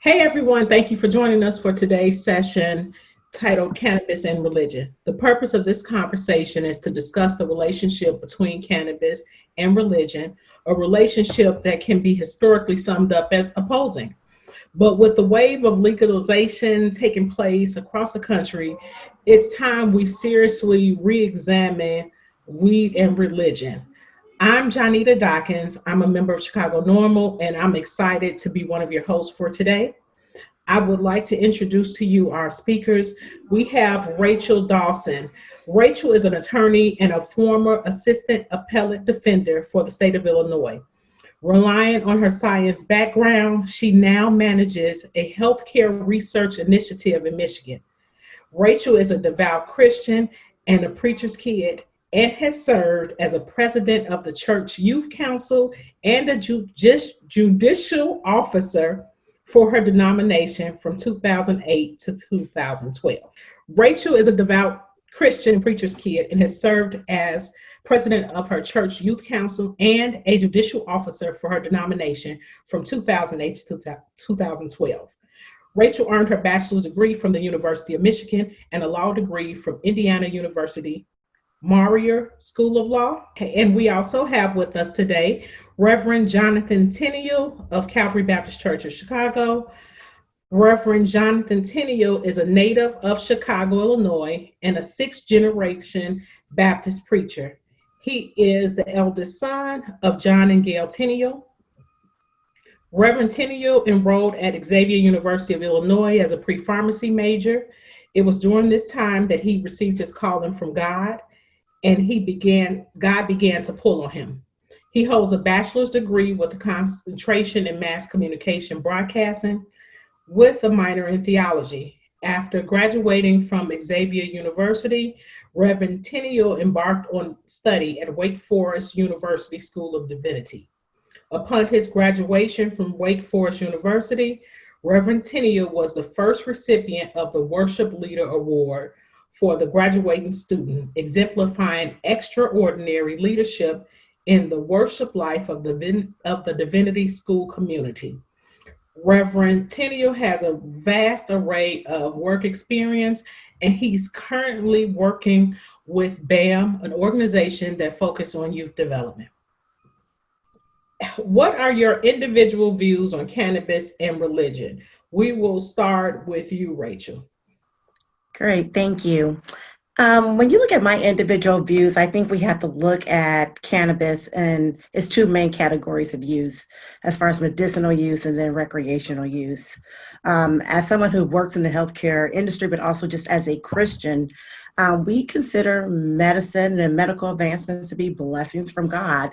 Hey everyone, thank you for joining us for today's session titled Cannabis and Religion. The purpose of this conversation is to discuss the relationship between cannabis and religion, a relationship that can be historically summed up as opposing. But with the wave of legalization taking place across the country, it's time we seriously re examine weed and religion. I'm Johnita Dawkins. I'm a member of Chicago Normal, and I'm excited to be one of your hosts for today. I would like to introduce to you our speakers. We have Rachel Dawson. Rachel is an attorney and a former assistant appellate defender for the state of Illinois. Relying on her science background, she now manages a healthcare research initiative in Michigan. Rachel is a devout Christian and a preacher's kid and has served as a president of the Church Youth Council and a judicial officer for her denomination from 2008 to 2012. Rachel is a devout Christian preacher's kid and has served as president of her church youth council and a judicial officer for her denomination from 2008 to 2012. Rachel earned her bachelor's degree from the University of Michigan and a law degree from Indiana University Maurer School of Law. And we also have with us today Reverend Jonathan Tennial of Calvary Baptist Church of Chicago. Reverend Jonathan Tennial is a native of Chicago, Illinois, and a sixth generation Baptist preacher. He is the eldest son of John and Gail Tennial. Reverend Tennial enrolled at Xavier University of Illinois as a pre-pharmacy major. It was during this time that he received his calling from God, and God began to pull on him. He holds a bachelor's degree with a concentration in mass communication broadcasting with a minor in theology. After graduating from Xavier University, Reverend Tennial embarked on study at Wake Forest University School of Divinity. Upon his graduation from Wake Forest University, Reverend Tennial was the first recipient of the Worship Leader Award for the graduating student, exemplifying extraordinary leadership in the worship life of the Divinity School community. Reverend Tennial has a vast array of work experience, and he's currently working with BAM, an organization that focuses on youth development. What are your individual views on cannabis and religion? We will start with you, Rachel. Great, thank you. When you look at my individual views, I think we have to look at cannabis and its two main categories of use, as far as medicinal use and then recreational use. As someone who works in the healthcare industry, but also just as a Christian, we consider medicine and medical advancements to be blessings from God.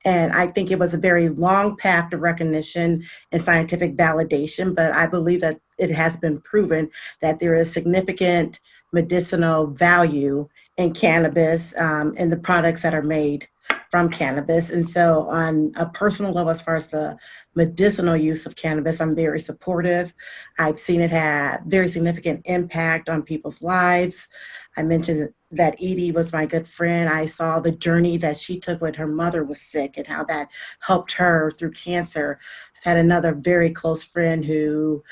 And I think it was a very long path to recognition and scientific validation, but I believe that it has been proven that there is significant medicinal value in cannabis and the products that are made from cannabis. And so on a personal level, as far as the medicinal use of cannabis, I'm very supportive. I've seen it have very significant impact on people's lives. I mentioned that Edie was my good friend. I saw the journey that she took when her mother was sick and how that helped her through cancer. I've had another very close friend who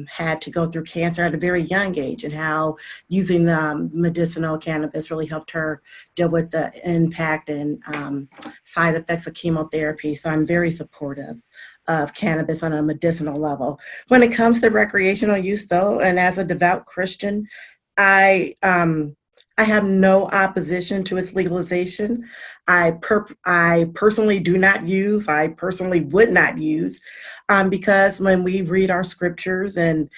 had to go through cancer at a very young age, and how using medicinal cannabis really helped her deal with the impact and side effects of chemotherapy. So I'm very supportive of cannabis on a medicinal level. When it comes to recreational use, though, and as a devout Christian, I have no opposition to its legalization. I personally do not use, I personally would not use, because when we read our scriptures and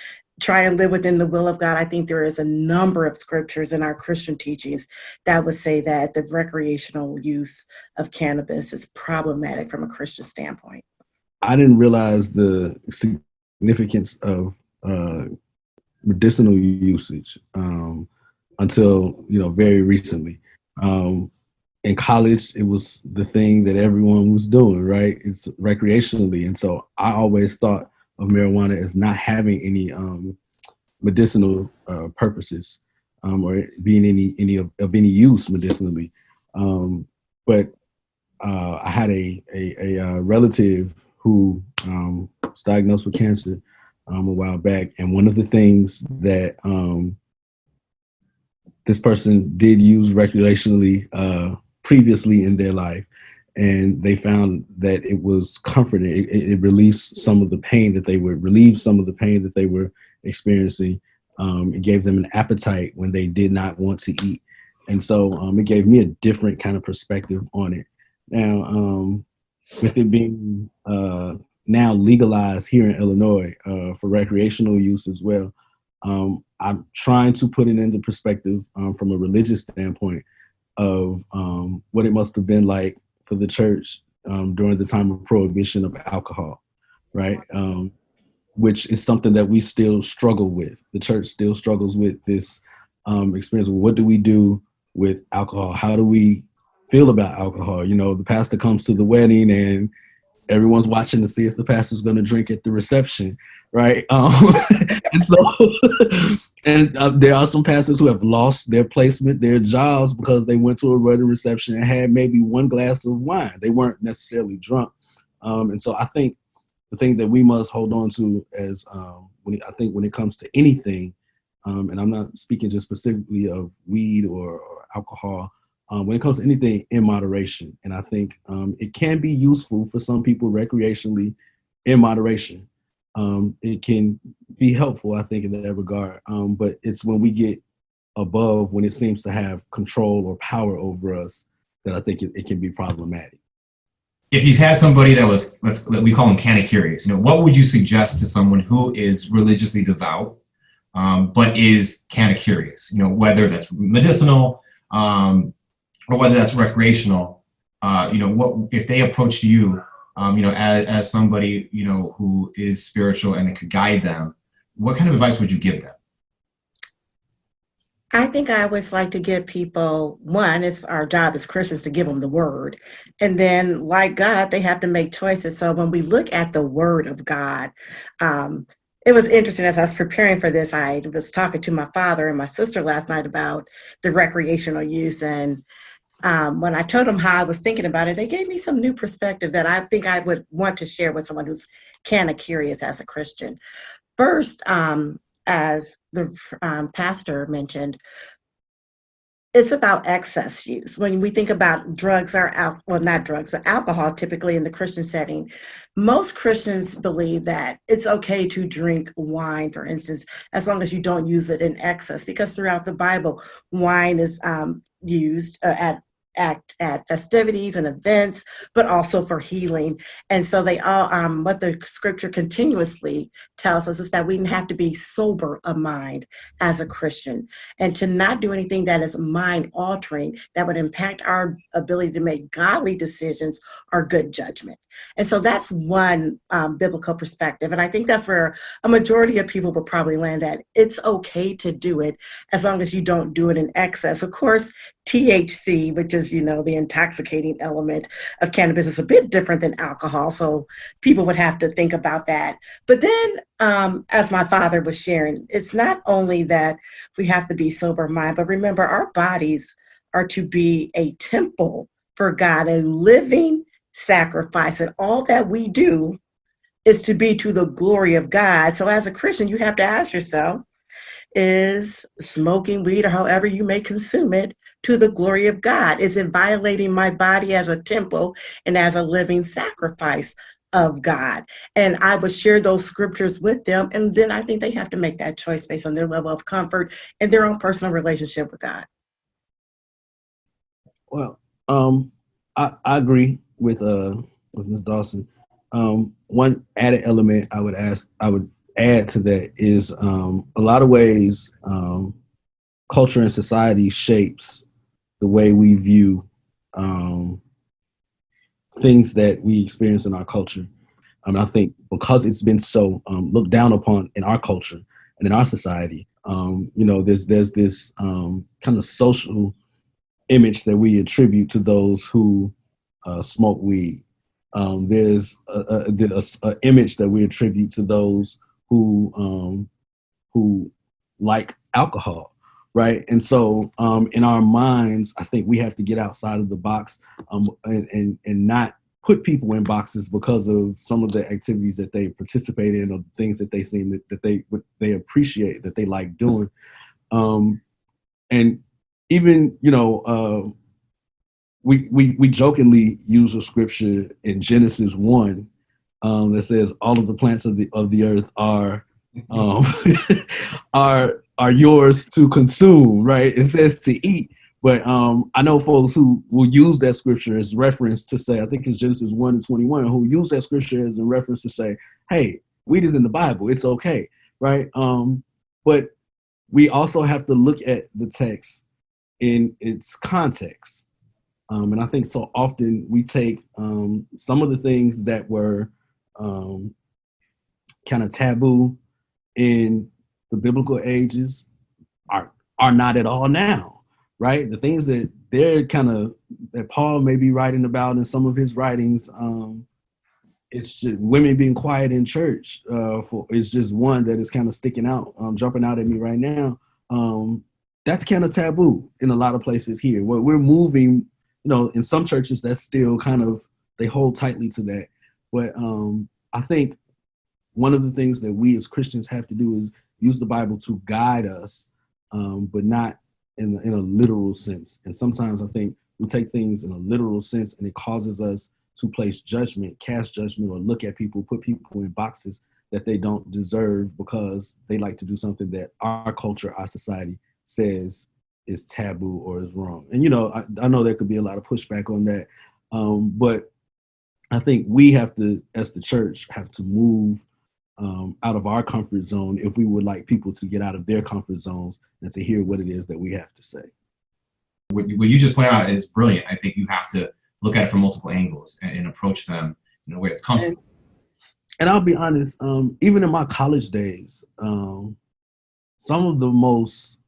try and live within the will of God, I think there is a number of scriptures in our Christian teachings that would say that the recreational use of cannabis is problematic from a Christian standpoint. I didn't realize the significance of medicinal usage until very recently. In college, it was the thing that everyone was doing, right? It's recreationally, and so I always thought of marijuana as not having any medicinal purposes or being any of any use medicinally. But I had a relative who was diagnosed with cancer a while back, and one of the things that this person did use recreationally previously in their life, and they found that it was comforting. It relieved some of the pain that they were experiencing. It gave them an appetite when they did not want to eat, and so it gave me a different kind of perspective on it. Now, with it being now legalized here in Illinois for recreational use as well, I'm trying to put it into perspective from a religious standpoint of what it must have been like for the church during the time of prohibition of alcohol, right? Which is something that we still struggle with. The church still struggles with this experience. What do we do with alcohol? How do we feel about alcohol? You know, the pastor comes to the wedding and everyone's watching to see if the pastor's going to drink at the reception, right? And so, and there are some pastors who have lost their placement, their jobs, because they went to a wedding reception and had maybe one glass of wine. They weren't necessarily drunk. And so I think the thing that we must hold on to as when it comes to anything, and I'm not speaking just specifically of weed or alcohol, when it comes to anything, in moderation. And I think it can be useful for some people recreationally in moderation. It can be helpful, I think, in that regard. But it's when we get above, when it seems to have control or power over us, that I think it can be problematic. If you had somebody that was, we call them kind of curious, what would you suggest to someone who is religiously devout, but is kind of curious, whether that's medicinal, or whether that's recreational, what if they approached you, as somebody, who is spiritual and it could guide them, what kind of advice would you give them? I think I always like to give people, one, it's our job as Christians to give them the word. And then, like God, they have to make choices. So when we look at the word of God, it was interesting as I was preparing for this, I was talking to my father and my sister last night about the recreational use. And when I told them how I was thinking about it, they gave me some new perspective that I think I would want to share with someone who's kind of curious as a Christian. First, as the pastor mentioned, it's about excess use. When we think about drugs or not drugs, but alcohol, typically in the Christian setting, most Christians believe that it's okay to drink wine, for instance, as long as you don't use it in excess, because throughout the Bible, wine is used at festivities and events, but also for healing. And so they all, what the scripture continuously tells us is that we have to be sober of mind as a Christian, and to not do anything that is mind altering that would impact our ability to make godly decisions or good judgment. And so that's one biblical perspective. And I think that's where a majority of people will probably land at. It's okay to do it as long as you don't do it in excess. Of course, THC, which is, the intoxicating element of cannabis, is a bit different than alcohol. So people would have to think about that. But then, as my father was sharing, it's not only that we have to be sober mind, but remember, our bodies are to be a temple for God, a living sacrifice, and all that we do is to be to the glory of God. So as a Christian, you have to ask yourself, is smoking weed or however you may consume it to the glory of God? Is it violating my body as a temple and as a living sacrifice of God? And I would share those scriptures with them, and then I think they have to make that choice based on their level of comfort and their own personal relationship with God. Well, I agree with Ms. Dawson. One added element I would add to that is a lot of ways culture and society shapes the way we view things that we experience in our culture. I think because it's been so looked down upon in our culture and in our society, there's this kind of social image that we attribute to those who smoke weed. There's a image that we attribute to those who like alcohol, right? And so in our minds, I think we have to get outside of the box and not put people in boxes because of some of the activities that they participate in, or things that they seem that they appreciate, that they like doing. And even, we jokingly use a scripture in Genesis 1 that says all of the plants of the earth are are yours to consume, right? It says to eat. But I know folks who will use that scripture as reference to say, I think it's Genesis 1:21, who use that scripture as a reference to say, hey, weed is in the Bible, it's okay, right? But we also have to look at the text in its context. And I think so often we take some of the things that were kind of taboo in the biblical ages are not at all now, right? The things that that Paul may be writing about in some of his writings, it's just women being quiet in church. Is just one that is kind of sticking out, jumping out at me right now. That's kind of taboo in a lot of places here. What we're moving, in some churches that's still kind of, they hold tightly to that. But I think one of the things that we as Christians have to do is use the Bible to guide us, but not in a literal sense. And sometimes I think we take things in a literal sense, and it causes us to place judgment, cast judgment, or look at people, put people in boxes that they don't deserve because they like to do something that our culture, our society says is taboo or is wrong. And, I know there could be a lot of pushback on that. But I think we have to, as the church, have to move out of our comfort zone if we would like people to get out of their comfort zones and to hear what it is that we have to say. What you just pointed out is brilliant. I think you have to look at it from multiple angles and approach them in a way that's comfortable. And I'll be honest, even in my college days, some of the most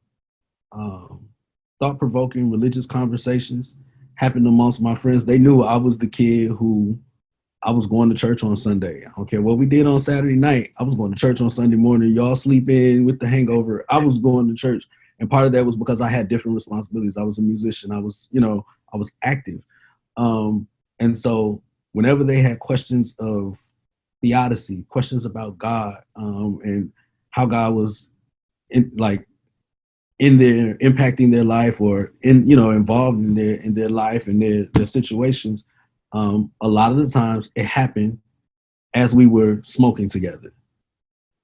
thought-provoking religious conversations happened amongst my friends. They knew I was the kid who I was going to church on Sunday. I don't care what we did on Saturday night. I was going to church on Sunday morning. Y'all sleeping with the hangover. I was going to church. And part of that was because I had different responsibilities. I was a musician. I was active. And so whenever they had questions of theodicy, questions about God, and how God was in there impacting their life, or involved in their life and their situations, a lot of the times it happened as we were smoking together.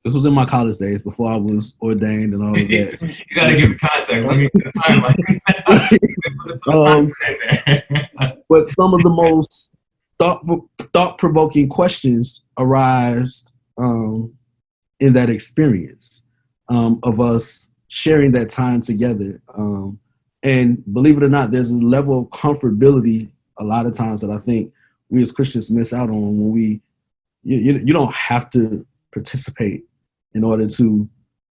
This was in my college days before I was ordained and all of that. You gotta give context. Let me put a timeline. But some of the most thought-provoking questions arise in that experience of us sharing that time together. And believe it or not, there's a level of comfortability a lot of times that I think we as Christians miss out on when you don't have to participate in order to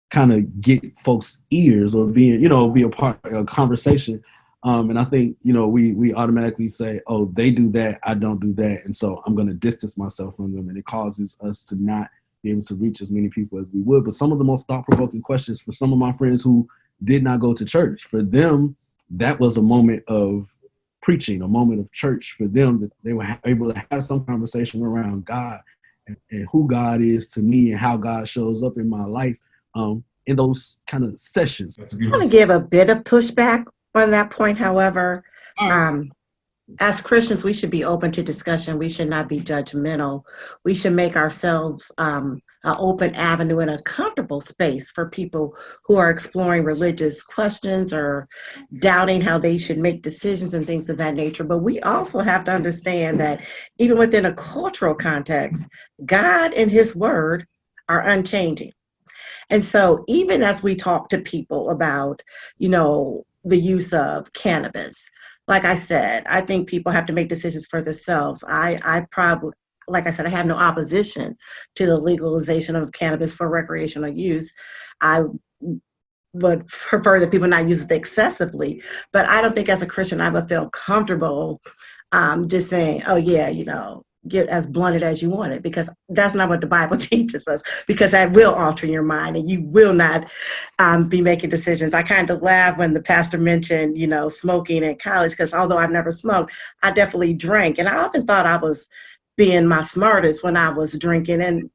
kind of get folks' ears or be a part of a conversation. And I think, we automatically say, oh, they do that, I don't do that. And so I'm going to distance myself from them. And it causes us to not be able to reach as many people as we would. But some of the most thought-provoking questions for some of my friends who did not go to church, for them, that was a moment of preaching, a moment of church for them, that they were able to have some conversation around God and who God is to me and how God shows up in my life in those kind of sessions. I want to give a bit of pushback on that point. However, as Christians, we should be open to discussion. We should not be judgmental. We should make ourselves an open avenue and a comfortable space for people who are exploring religious questions or doubting how they should make decisions and things of that nature. But we also have to understand that even within a cultural context, God and His Word are unchanging. And so even as we talk to people about, the use of cannabis, like I said, I think people have to make decisions for themselves. I probably, like I said, I have no opposition to the legalization of cannabis for recreational use. I would prefer that people not use it excessively, but I don't think as a Christian I would feel comfortable just saying, oh yeah, get as blunted as you want it, because that's not what the Bible teaches us, because that will alter your mind and you will not be making decisions. I kind of laugh when the pastor mentioned, smoking in college, because although I've never smoked, I definitely drank. And I often thought I was being my smartest when I was drinking. And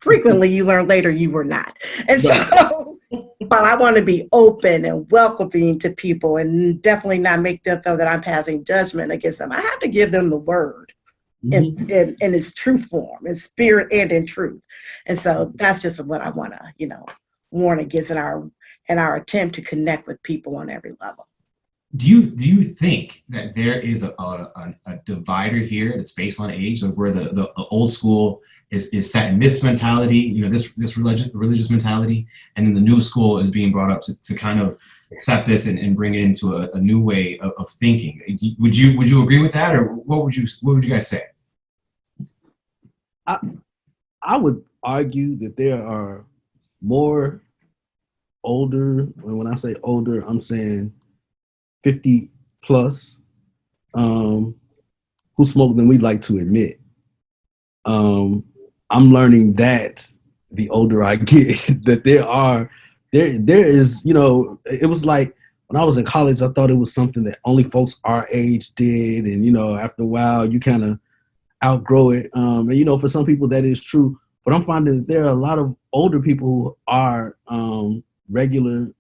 frequently you learn later you were not. And so, but I want to be open and welcoming to people and definitely not make them feel that I'm passing judgment against them. I have to give them the word in its true form, in spirit and in truth. And so that's just what I want to, warn against in our attempt to connect with people on every level. Do you think that there is a divider here that's based on age, like where the old school is set in this mentality, this religious mentality, and then the new school is being brought up to kind of accept this and bring it into a new way of thinking? Would you agree with that, or what would you guys say? I would argue that there are more older, and when I say older, I'm saying 50 plus, who smoke than we'd like to admit. I'm learning that the older I get, that there is, it was like when I was in college, I thought it was something that only folks our age did. And, after a while, you kind of outgrow it. And, for some people that is true, but I'm finding that there are a lot of older people who are regular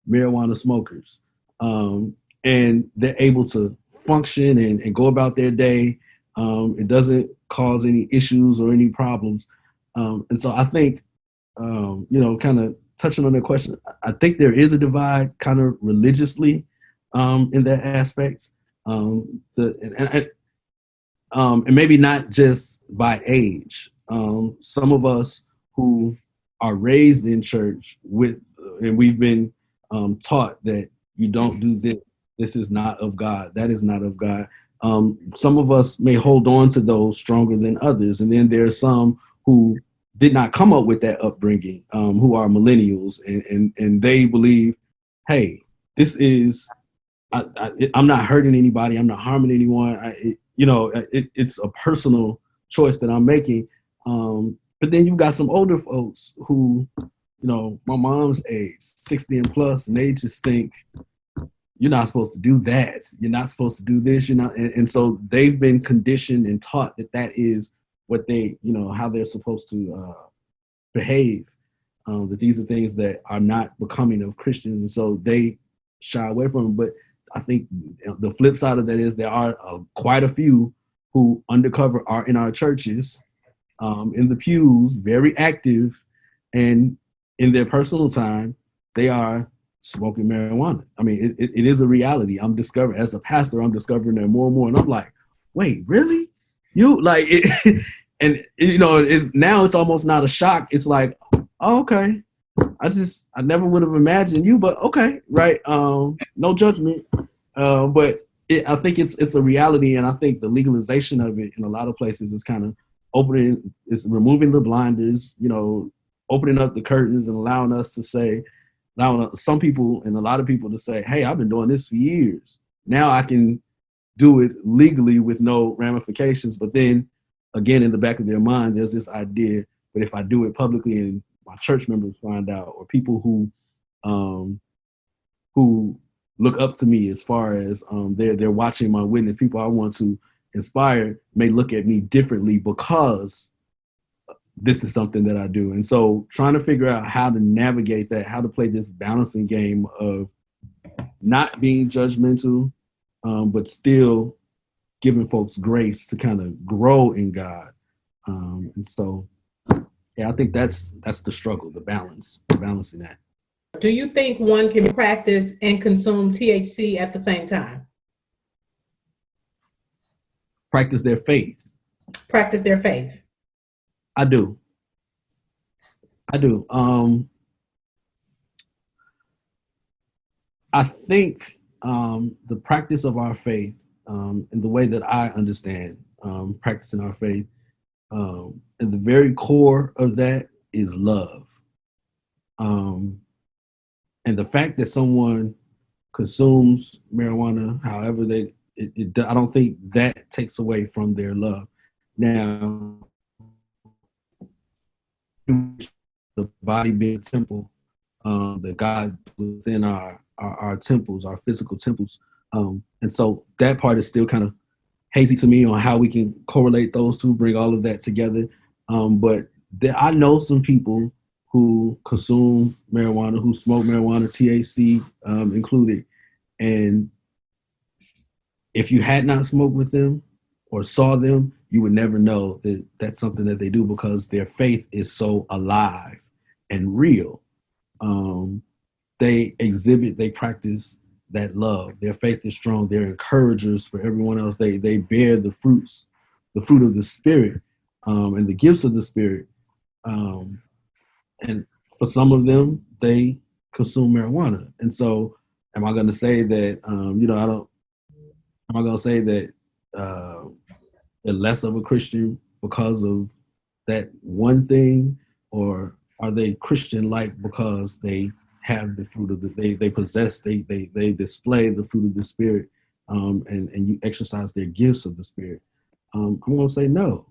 marijuana smokers. And they're able to function and go about their day. It doesn't cause any issues or any problems. And so I think, kind of touching on that question, I think there is a divide kind of religiously in that aspect. And maybe not just by age. Some of us who are raised in church and we've been taught that you don't do this. This is not of God. That is not of God. Some of us may hold on to those stronger than others. And then there are some who did not come up with that upbringing, who are millennials, and they believe, hey, this is, I'm not hurting anybody. I'm not harming anyone. It's a personal choice that I'm making. But then you've got some older folks who, my mom's age, 60 and plus, and they just think, you're not supposed to do that. You're not supposed to do this. And so they've been conditioned and taught that is what they, how they're supposed to behave. That these are things that are not becoming of Christians, and so they shy away from them. But I think the flip side of that is there are quite a few who undercover are in our churches, in the pews, very active, and in their personal time, they are smoking marijuana. I mean, it is a reality. I'm discovering, as a pastor, I'm discovering that more and more. And I'm like, wait, really? You like it? And now it's almost not a shock. It's like, oh, okay. I never would have imagined you, but okay, right? No judgment. But I think it's a reality. And I think the legalization of it in a lot of places is kind of it's removing the blinders, opening up the curtains and allowing some people and a lot of people to say, hey, I've been doing this for years. Now I can do it legally with no ramifications. But then again, in the back of their mind, there's this idea, but if I do it publicly and my church members find out, or people who look up to me as far as they're watching my witness, people I want to inspire may look at me differently because this is something that I do. And so trying to figure out how to navigate that, how to play this balancing game of not being judgmental, but still giving folks grace to kind of grow in God. And so, yeah, I think that's the struggle, balancing that. Do you think one can practice and consume THC at the same time? Practice their faith. Practice their faith. I do. I think the practice of our faith, in the way that I understand practicing our faith, and the very core of that is love. And the fact that someone consumes marijuana, however I don't think that takes away from their love. Now, the body being a temple, that God within our temples, our physical temples. And so that part is still kind of hazy to me on how we can correlate those two, bring all of that together. But I know some people who consume marijuana, who smoke marijuana, THC included. And if you had not smoked with them or saw them, you would never know that that's something that they do, because their faith is so alive and real. They practice that love. Their faith is strong. They're encouragers for everyone else. They bear the fruit of the Spirit, and the gifts of the Spirit. And for some of them, they consume marijuana. And so, am I going to say that Am I going to say that they're less of a Christian because of that one thing, or are they Christian-like because they have the fruit of they possess, they display the fruit of the Spirit, and you exercise their gifts of the Spirit? I'm going to say no.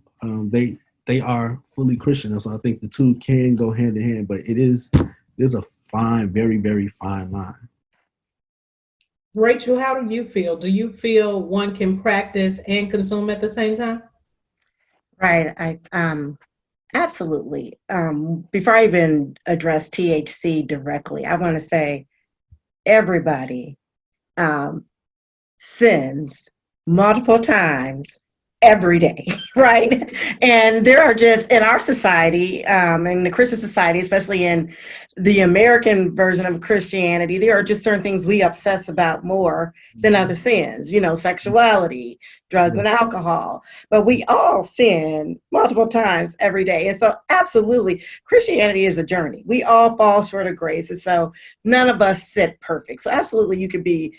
They are fully Christian, and so I think the two can go hand in hand, but there's a fine, very, very fine line. Rachel, how do you feel? Do you feel one can practice and consume at the same time? Right. Absolutely. Before I even address THC directly, I want to say everybody sins multiple times every day, right? And there are just, in our society, in the Christian society, especially in the American version of Christianity, there are just certain things we obsess about more than other sins, sexuality, drugs and alcohol, but we all sin multiple times every day. And so absolutely, Christianity is a journey. We all fall short of grace. And so none of us sit perfect. So absolutely, you could be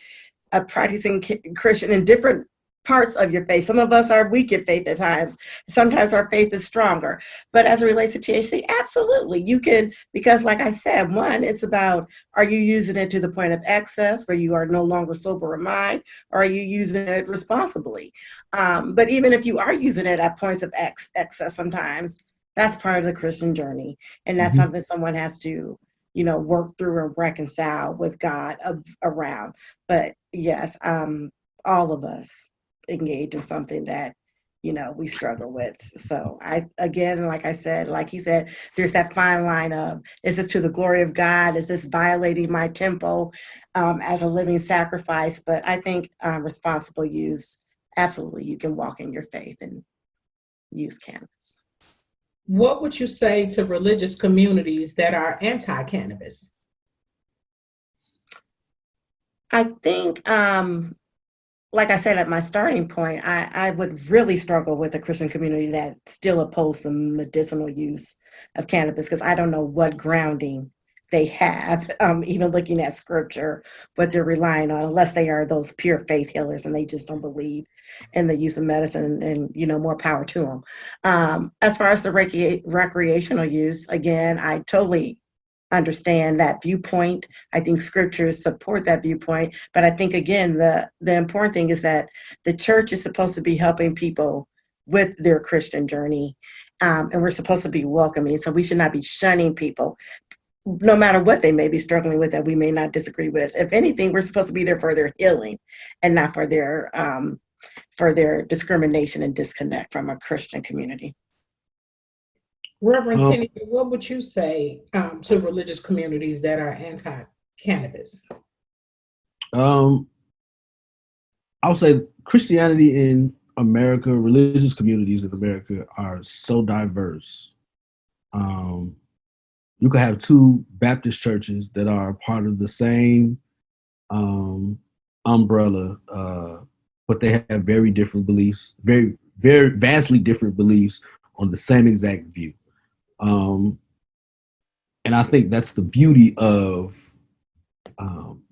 a practicing Christian in different parts of your faith. Some of us are weak in faith at times. Sometimes our faith is stronger. But as it relates to THC, absolutely, you can, because like I said, one, it's about, are you using it to the point of excess where you are no longer sober in mind, or are you using it responsibly? But even if you are using it at points of excess sometimes, that's part of the Christian journey. And that's something someone has to, work through and reconcile with God around. But yes, all of us engage in something that we struggle with. So again, like he said, there's that fine line of, is this to the glory of God? Is this violating my temple as a living sacrifice? But I think responsible use, absolutely, you can walk in your faith and use cannabis. What would you say to religious communities that are anti-cannabis? I think like I said, at my starting point, I would really struggle with a Christian community that still oppose the medicinal use of cannabis, because I don't know what grounding they have, even looking at scripture, what they're relying on, unless they are those pure faith healers and they just don't believe in the use of medicine, and, more power to them. As far as the recreational use, again, I totally understand that viewpoint. I think scriptures support that viewpoint. But I think, again, the important thing is that the church is supposed to be helping people with their Christian journey. And we're supposed to be welcoming. So we should not be shunning people, no matter what they may be struggling with that we may not disagree with. If anything, we're supposed to be there for their healing and not for their discrimination and disconnect from a Christian community. Reverend Tennial, what would you say to religious communities that are anti-cannabis? I'll say Christianity in America, religious communities in America are so diverse. You could have two Baptist churches that are part of the same umbrella, but they have very different beliefs, very, very vastly different beliefs on the same exact view. And I think that's the beauty of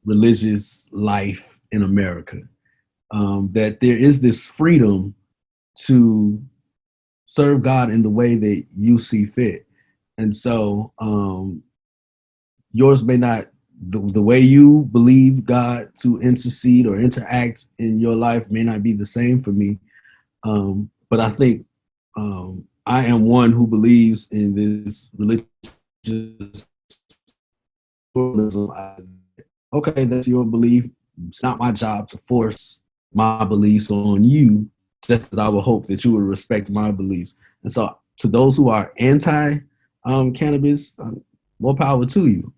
religious life in America, that there is this freedom to serve God in the way that you see fit. And so yours may not, the way you believe God to intercede or interact in your life may not be the same for me. But I think I am one who believes in this religious pluralism. Okay, that's your belief. It's not my job to force my beliefs on you, just as I would hope that you would respect my beliefs. And so, to those who are anti cannabis, more power to you.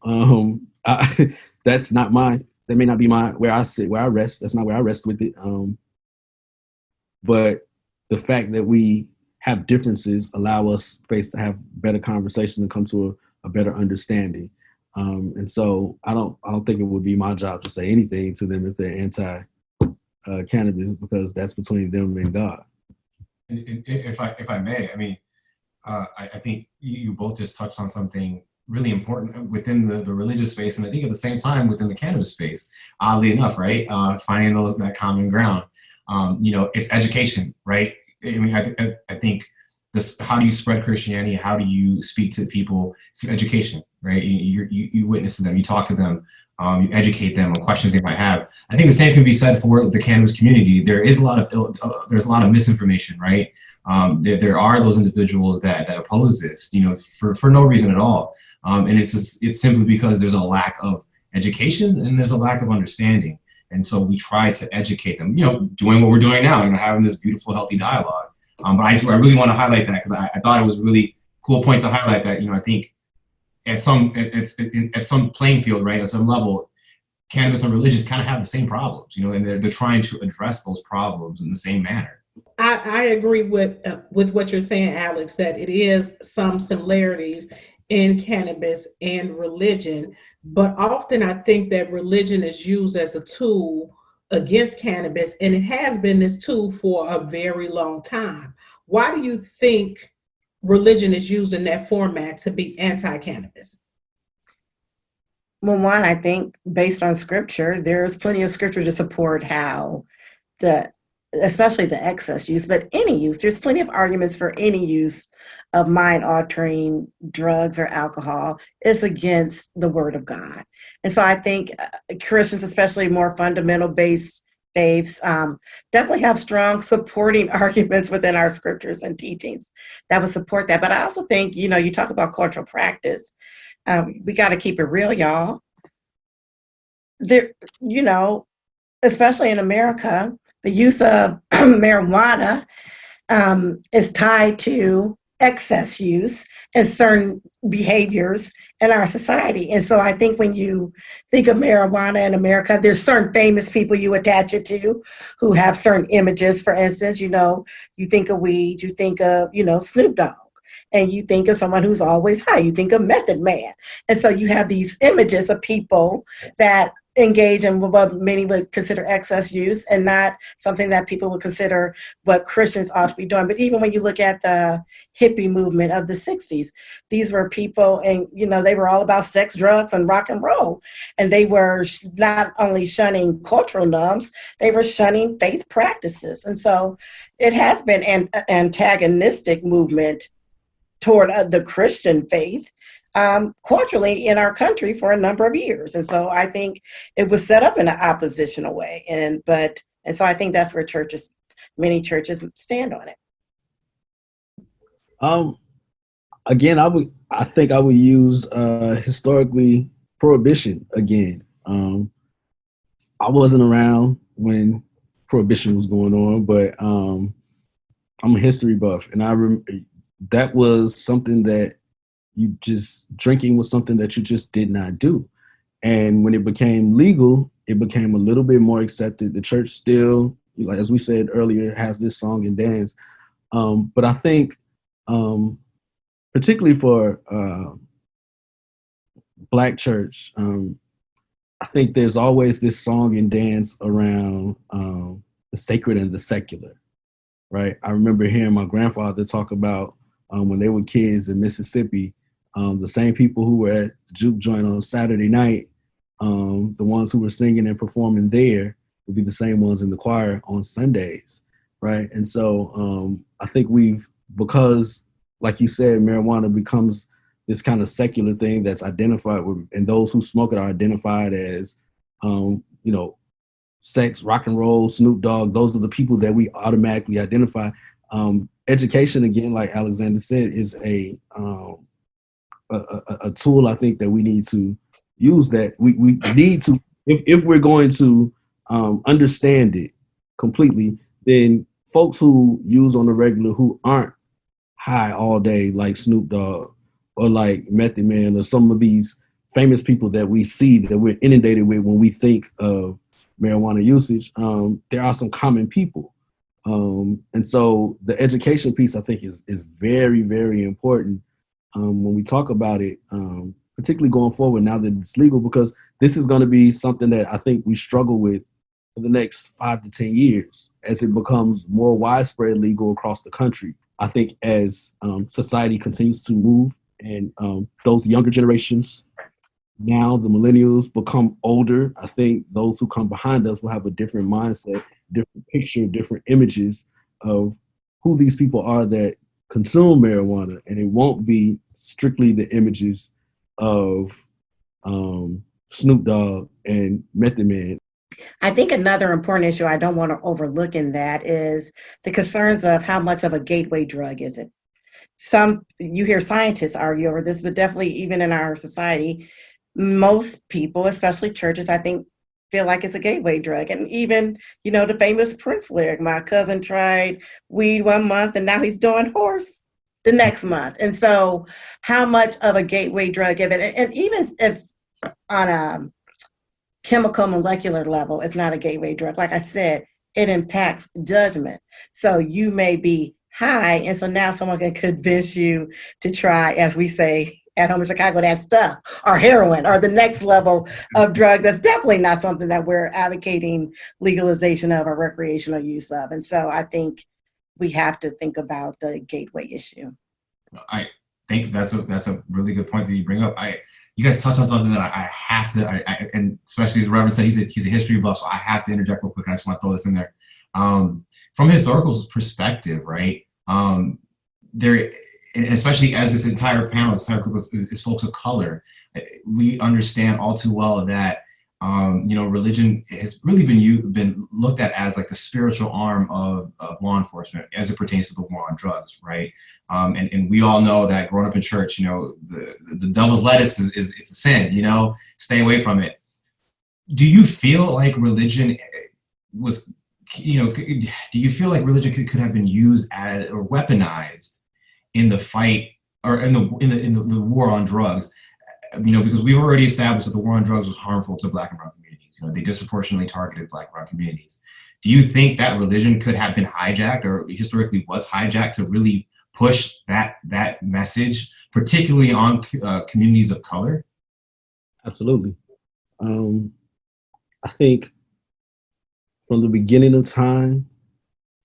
That's not my. That may not be my where I sit, where I rest. That's not where I rest with it. But the fact that we have differences allow us space to have better conversations and come to a better understanding. And so I don't think it would be my job to say anything to them if they're anti cannabis, because that's between them and God. And if I may, I mean, I think you both just touched on something really important within the religious space, and I think at the same time within the cannabis space. Oddly enough, right? Finding that common ground. It's education, right? I mean, I think this. How do you spread Christianity? How do you speak to people? It's education, right? You witness to them, you talk to them, you educate them on questions they might have. I think the same can be said for the cannabis community. There is a lot of misinformation, right? There are those individuals that oppose this, for no reason at all, and it's simply because there's a lack of education and there's a lack of understanding. And so we try to educate them, doing what we're doing now, having this beautiful, healthy dialogue. But I really want to highlight that because I thought it was a really cool point to highlight that. I think at some playing field, right, at some level, cannabis and religion kind of have the same problems, and they're trying to address those problems in the same manner. I agree with what you're saying, Alex, that it is some similarities in cannabis and religion, but often I think that religion is used as a tool against cannabis, and it has been this tool for a very long time. Why do you think religion is used in that format to be anti-cannabis? Well, one, I think based on scripture, there's plenty of scripture to support how especially the excess use, but any use, there's plenty of arguments for any use of mind-altering drugs or alcohol is against the word of God. And so I think Christians, especially more fundamental-based faiths, definitely have strong supporting arguments within our scriptures and teachings that would support that. But I also think, you talk about cultural practice. We got to keep it real, y'all. There, especially in America, the use of marijuana is tied to excess use and certain behaviors in our society. And so I think when you think of marijuana in America, there's certain famous people you attach it to who have certain images. For instance, you think of weed, you think of, Snoop Dogg. And you think of someone who's always high. You think of Method Man. And so you have these images of people that engage in what many would consider excess use and not something that people would consider what Christians ought to be doing. But even when you look at the hippie movement of the 60s, these were people and, they were all about sex, drugs, and rock and roll. And they were not only shunning cultural norms, they were shunning faith practices. And so it has been an antagonistic movement toward the Christian faith culturally in our country for a number of years. And so I think it was set up in an oppositional way. And so I think that's where many churches stand on it. Again, I think I would use historically prohibition again. I wasn't around when prohibition was going on, but I'm a history buff, and I remember that was something that drinking was something that you just did not do. And when it became legal, it became a little bit more accepted. The church still, as we said earlier, has this song and dance. But I think, particularly for Black church, I think there's always this song and dance around the sacred and the secular, right? I remember hearing my grandfather talk about when they were kids in Mississippi, the same people who were at the juke joint on Saturday night, the ones who were singing and performing there would be the same ones in the choir on Sundays, right? And so I think because, like you said, marijuana becomes this kind of secular thing that's identified with, and those who smoke it are identified as, sex, rock and roll, Snoop Dogg. Those are the people that we automatically identify. education, again, like Alexander said, is a tool I think that we need to use. That we need to, if we're going to understand it completely, then folks who use on the regular, who aren't high all day like Snoop Dogg or like Method Man or some of these famous people that we see, that we're inundated with when we think of marijuana usage, there are some common people. And so the education piece, I think, is very, very important when we talk about it, particularly going forward now that it's legal, because this is going to be something that I think we struggle with for the next 5 to 10 years as it becomes more widespread legal across the country. I think as society continues to move and those younger generations, now the millennials, become older, I think those who come behind us will have a different mindset, different picture, different images of who these people are that consume marijuana, and it won't be strictly the images of Snoop Dogg and Method Man. I think another important issue I don't want to overlook in that is the concerns of how much of a gateway drug is it. You hear scientists argue over this, but definitely even in our society, most people, especially churches, I think, feel like it's a gateway drug. And even, the famous Prince lyric, my cousin tried weed 1 month and now he's doing horse the next month. And so how much of a gateway drug, and even if on a chemical molecular level, it's not a gateway drug. Like I said, it impacts judgment. So you may be high, and so now someone can convince you to try, as we say at home in Chicago, that stuff, or heroin, or the next level of drug that's definitely not something that we're advocating legalization of or recreational use of. And so I think we have to think about the gateway issue. I think that's a really good point that you bring up. You guys touched on something that I have to, and especially as the Reverend said, he's a history buff, so I have to interject real quick. I just want to throw this in there. From a historical perspective, right? There, and especially as this entire panel, this entire group is folks of color, we understand all too well that religion has really been looked at as like the spiritual arm of law enforcement as it pertains to the war on drugs, right? And we all know that growing up in church, the devil's lettuce is it's a sin, stay away from it. Do you feel like religion was, do you feel like religion could have been used as or weaponized in the fight or in the war on drugs? Because we've already established that the war on drugs was harmful to Black and brown communities. They disproportionately targeted Black and brown communities. Do you think that religion could have been hijacked or historically was hijacked to really push that message, particularly on communities of color? Absolutely. I think from the beginning of time,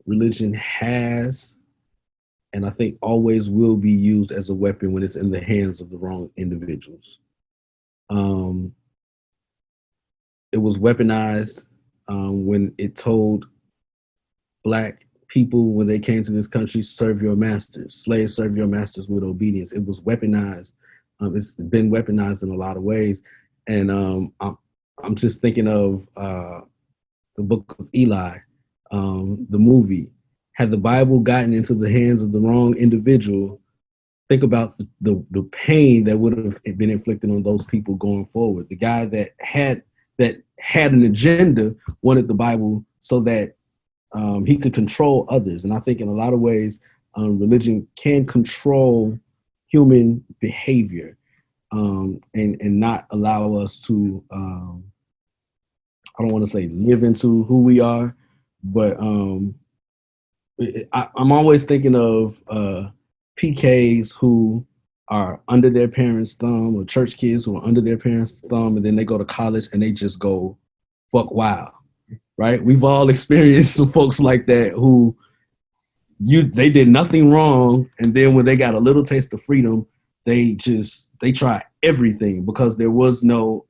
religion has, and I think always will be used as a weapon when it's in the hands of the wrong individuals. It was weaponized when it told Black people when they came to this country, serve your masters, slaves serve your masters with obedience. It was weaponized. It's been weaponized in a lot of ways. And I'm just thinking of the Book of Eli, the movie. Had the Bible gotten into the hands of the wrong individual, think about the pain that would have been inflicted on those people going forward. The guy that had an agenda wanted the Bible so that he could control others. And I think in a lot of ways, religion can control human behavior and not allow us to, I don't want to say live into who we are, but I'm always thinking of PKs who are under their parents' thumb, or church kids who are under their parents' thumb, and then they go to college and they just go buck wild, right? We've all experienced some folks like that who they did nothing wrong, and then when they got a little taste of freedom, they try everything because there was no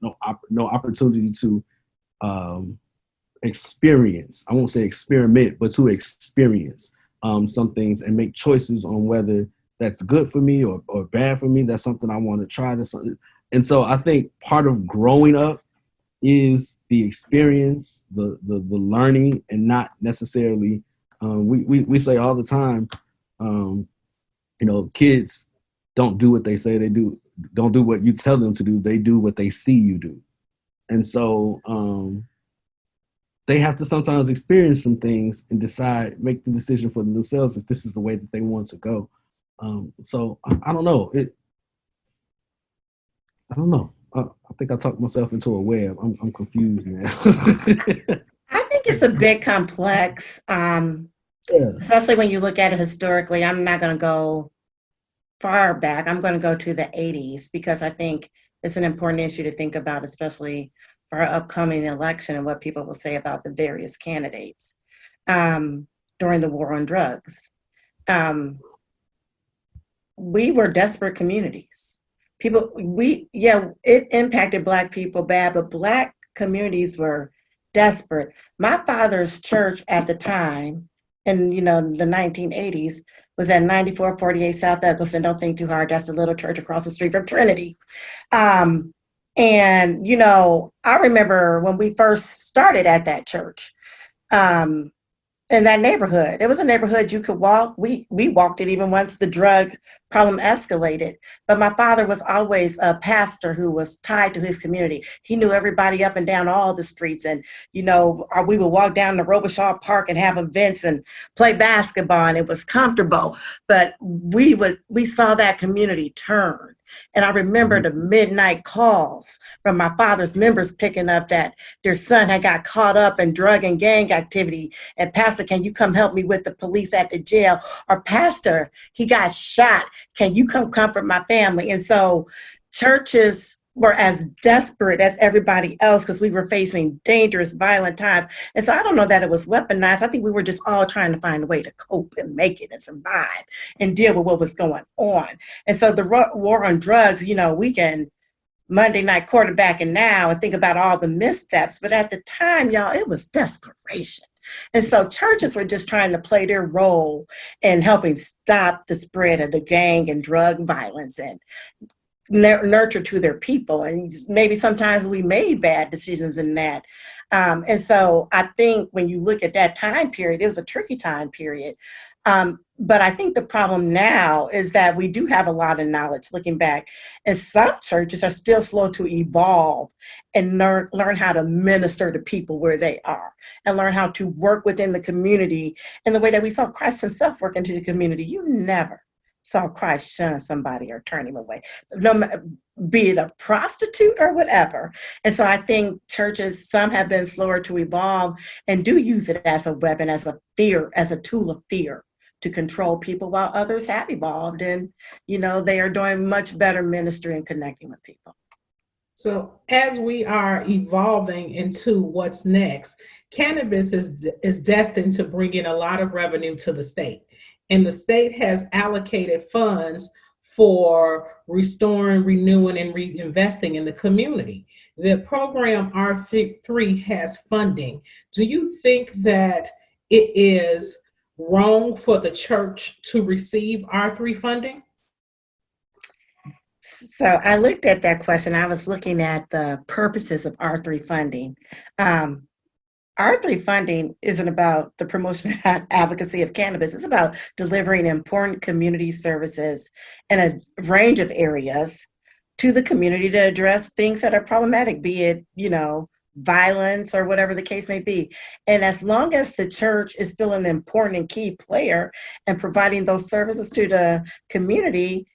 opportunity to experience. I won't say experiment, but to experience some things and make choices on whether that's good for me or bad for me. That's something I want to try. And so I think part of growing up is the experience, the learning, and not necessarily. We say all the time, Kids don't do what they say they do, don't do what you tell them to do. They do what they see you do. And so they have to sometimes experience some things and make the decision for themselves if this is the way that they want to go. So I don't know. I don't know. I think I talked myself into a web. I'm confused now. I think it's a bit complex, especially when you look at it historically. I'm not going to go far back. I'm going to go to the 80s because I think it's an important issue to think about, especially for our upcoming election and what people will say about the various candidates during the war on drugs. We were desperate communities. It impacted Black people bad, but Black communities were desperate. My father's church at the time, in the 1980s, was at 9448 South Eccleston. Don't think too hard. That's the little church across the street from Trinity. And I remember when we first started at that church. In that neighborhood. It was a neighborhood you could walk. We walked it even once the drug problem escalated. But my father was always a pastor who was tied to his community. He knew everybody up and down all the streets. And, we would walk down the Robichaud Park and have events and play basketball, and it was comfortable. But we saw that community turn. And I remember the midnight calls from my father's members picking up that their son had got caught up in drug and gang activity. And Pastor, can you come help me with the police at the jail? Or Pastor, he got shot. Can you come comfort my family? And so churches were as desperate as everybody else because we were facing dangerous, violent times. And so I don't know that it was weaponized. I think we were just all trying to find a way to cope and make it and survive and deal with what was going on. And so the war on drugs, we can Monday night quarterbacking now and think about all the missteps. But at the time, y'all, it was desperation. And so churches were just trying to play their role in helping stop the spread of the gang and drug violence and nurture to their people. And maybe sometimes we made bad decisions in that. And so I think when you look at that time period, it was a tricky time period. But I think the problem now is that we do have a lot of knowledge looking back, and some churches are still slow to evolve and learn how to minister to people where they are and learn how to work within the community in the way that we saw Christ himself work into the community. You never saw Christ shun somebody or turn him away, be it a prostitute or whatever. And so I think churches, some have been slower to evolve and do use it as a weapon, as a tool of fear to control people, while others have evolved and, they are doing much better ministry and connecting with people. So as we are evolving into what's next, cannabis is destined to bring in a lot of revenue to the state. And the state has allocated funds for restoring, renewing, and reinvesting in the community. The program R3 has funding. Do you think that it is wrong for the church to receive R3 funding? So I looked at that question. I was looking at the purposes of R3 funding. R3 funding isn't about the promotion and advocacy of cannabis. It's about delivering important community services in a range of areas to the community to address things that are problematic, be it, violence or whatever the case may be. And as long as the church is still an important and key player in providing those services to the community,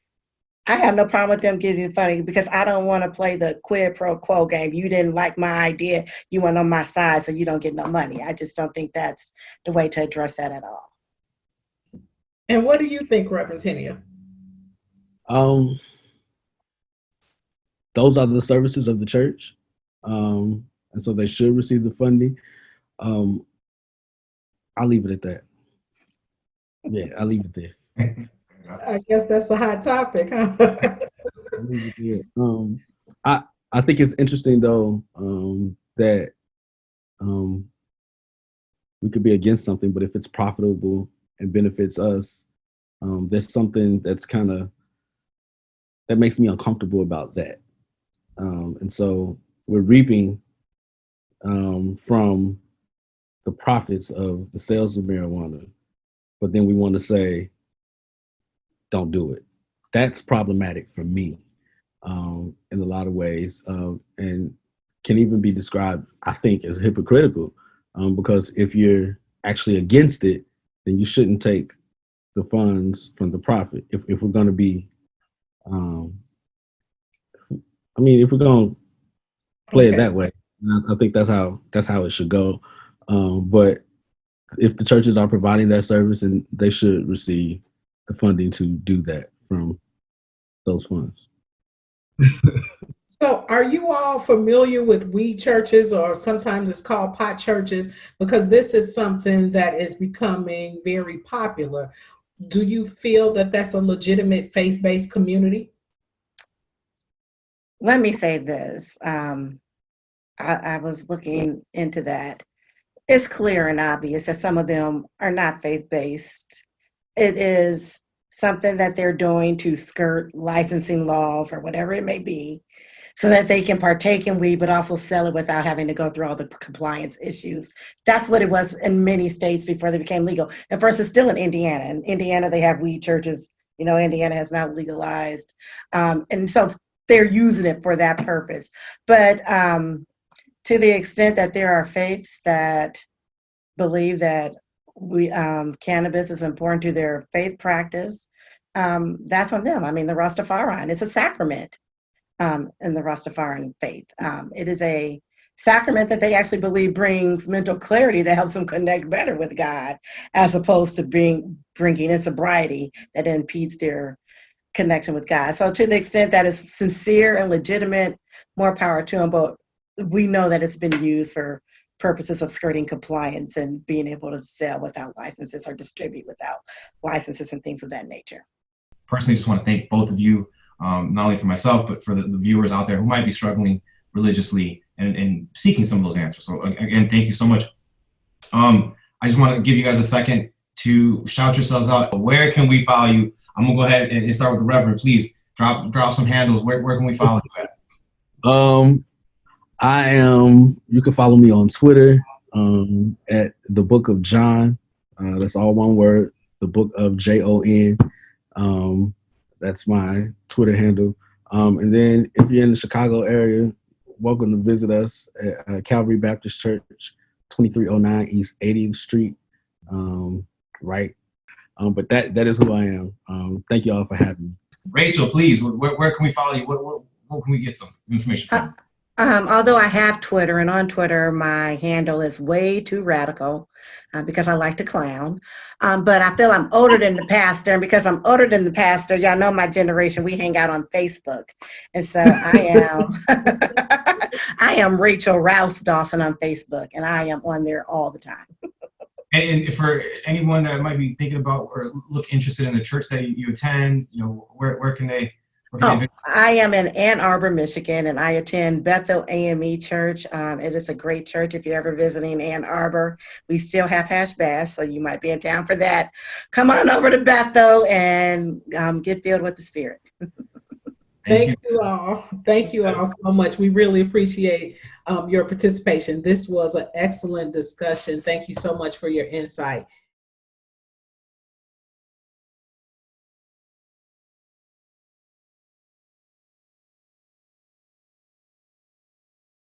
I have no problem with them getting funding, because I don't want to play the quid pro quo game. You didn't like my idea, you went on my side, so you don't get no money. I just don't think that's the way to address that at all. And what do you think, Reverend Tennial? Those are the services of the church. And so they should receive the funding. I'll leave it at that. Yeah, I'll leave it there. I guess that's a hot topic, huh? I think it's interesting though that we could be against something, but if it's profitable and benefits us, there's something that's that makes me uncomfortable about that. And so we're reaping from the profits of the sales of marijuana, but then we want to say don't do it. That's problematic for me in a lot of ways, and can even be described, I think, as hypocritical, because if you're actually against it, then you shouldn't take the funds from the profit. If we're going to be, if we're going to play it that way, I think that's how it should go. But if the churches are providing that service, then they should receive the funding to do that from those funds. So are you all familiar with weed churches, or sometimes it's called pot churches? Because this is something that is becoming very popular. Do you feel that that's a legitimate faith-based community? Let me say this. I was looking into that. It's clear and obvious that some of them are not faith-based. It is something that they're doing to skirt licensing laws or whatever it may be, so that they can partake in weed, but also sell it without having to go through all the compliance issues. That's what it was in many states before they became legal. At first, it's still in Indiana. In Indiana, they have weed churches. Indiana has not legalized. And so they're using it for that purpose. But to the extent that there are faiths that believe that cannabis is important to their faith practice, that's on them. The Rastafarian, it's a sacrament in the Rastafarian faith. It is a sacrament that they actually believe brings mental clarity that helps them connect better with God, as opposed to drinking in sobriety that impedes their connection with God. So to the extent that it's sincere and legitimate, more power to them. But we know that it's been used for purposes of skirting compliance and being able to sell without licenses or distribute without licenses and things of that nature. Personally, just want to thank both of you, not only for myself, but for the viewers out there who might be struggling religiously and seeking some of those answers. So again, thank you so much. I just want to give you guys a second to shout yourselves out. Where can we follow you? I'm gonna go ahead and start with the Reverend. Please drop some handles. Where can we follow you at? You can follow me on Twitter at the Book of John. That's all one word, the Book of Jon. That's my Twitter handle. And then if you're in the Chicago area, welcome to visit us at Calvary Baptist Church, 2309 East 80th Street. Right. But that is who I am. Thank you all for having me. Rachel, please, where can we follow you? What can we get some information from? Although I have Twitter, and on Twitter, my handle is way too radical because I like to clown. But I feel I'm older than the pastor, and because I'm older than the pastor, y'all know my generation, we hang out on Facebook. And so I am Rachel Rouse Dawson on Facebook, and I am on there all the time. And for anyone that might be thinking about or look interested in the church that you attend, where can they? I am in Ann Arbor, Michigan, and I attend Bethel AME Church. It is a great church if you're ever visiting Ann Arbor. We still have Hash Bash, so you might be in town for that. Come on over to Bethel and get filled with the Spirit. Thank you all. Thank you all so much. We really appreciate your participation. This was an excellent discussion. Thank you so much for your insight.